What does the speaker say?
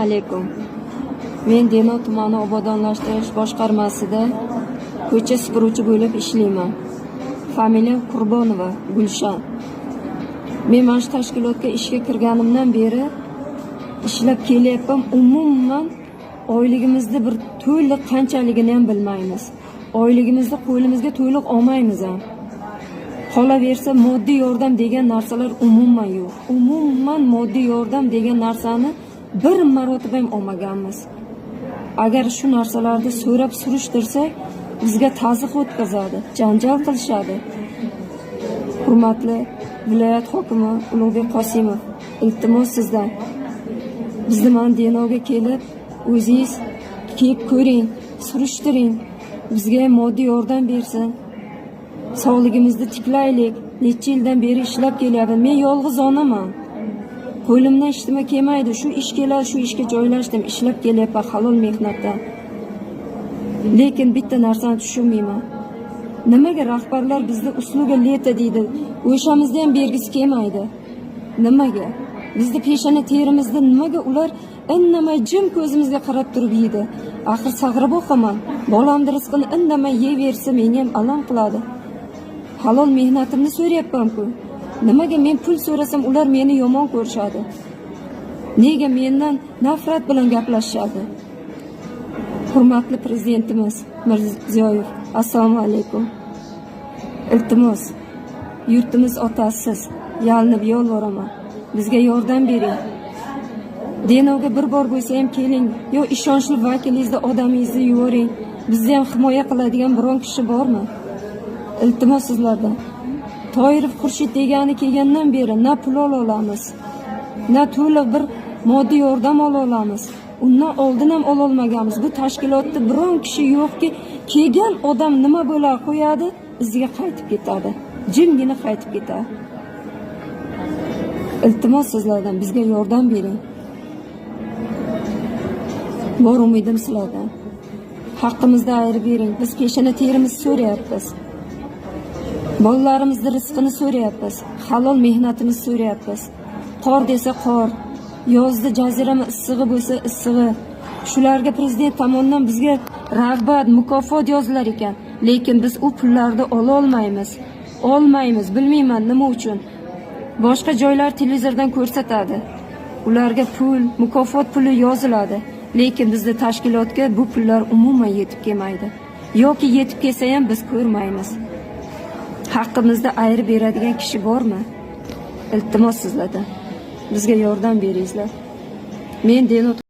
Alaykum. Men Denov tumani obodonlashtirish boshqarmasida ko'cha supuruvchi bo'lib ishlayman. Familiyam Qurbonova Gulshan. Men mana shu tashkilotga ishga kirganimdan beri ishlab kelyapman. Umuman oyligimizni bir to'liq qanchaligini ham bilmaymiz. Oyligimizni qo'limizga to'liq olmaymiz ham. Qolaversa moddiy yordam degan narsalar umuman yo'q. Umuman moddiy yordam degan narsani bir marotaba ham olmaganmiz. Agar shu narsalarni so'rab surishtirsak, bizga ta'ziq o'tkazadi, janjal qilishadi. Hurmatli viloyat hokimi Ulug'bek Qosimov, iltimos sizdan bizni mana Denovga kelib, o'zingiz kelib ko'ring, surishtiring, bizga moddiy yordam bersin. Sog'ligimizni tiklaylik. Necha yildan beri ishlab kelyapman. Men yolg'iz onaman. Qo'limdan ishtima kelmaydi. Shu ish keladi, shu ishga joylashdim, ishlab kelyapman halol mehnatdan. Lekin bitta narsani tushunmayman. Nimaga rahbarlar bizni usluga leta deydi? O'shamizni ham bergisi kelmaydi. Nimaga? Bizni peshona terimizni nimaga ular indamay jim ko'zimizga qarab turib yeydi? Axir sag'rib o'qaman. Bolamni rizqini indamay yeyversa menga ham alam qiladi. Halol mehnatimni so'rayapman-ku. Nimaga men pul so'rasam ular meni yomon ko'rishadi? Nega mendan nafrat bilan gaplashishadi? Hurmatli prezidentimiz Mirziyoyev, assalomu alaykum. Iltimos, yurtimiz otasiz, yalinib yolvoraman. Bizga yordam bering. Denovga bir bor bo'lsa ham keling, yo ishonchli vakilingizni odamingizni yuboring. Bizni ham himoya qiladigan biron kishi bormi? Iltimos sizlardan. Toirov Xurshid degani kelgandan beri na pul ola olamiz, na to'liq bir moddiy yordam ola olamiz. Undan oldin ham ola olmaganmiz. Bu tashkilotda biron kishi yo'qki, kelgan odam nima bo'la qo'yadi, bizga qaytib ketadi. Jimgina qaytib ketadi. Iltimos sizlardan bizga yordam bering. Bor umidim sizlardan. Haqqimizni ayirib bering. Biz peshona terimizni so'rayapmiz. Bolalarimizni rizqini so'rayapmiz. Halol mehnatimizni so'rayapmiz. Qor desa qor, yozda jazirama issig'i bo'lsa issig'i. Shularga prezident tomonidan bizga rag'bat, mukofot yozilar ekan. Lekin biz u pullarni ola olmaymiz. Olmaymiz, bilmayman nima uchun. Boshqa joylar televizordan ko'rsatadi. Ularga pul, mukofot puli yoziladi. Lekin bizning tashkilotga bu pullar umuman yetib kelmaydi. Yoki yetib kelsa ham biz ko'rmaymiz. Haqqimizni ayirib beradigan kishi bormi? Iltimos sizlardan bizga yordam beringizlar. Men Denov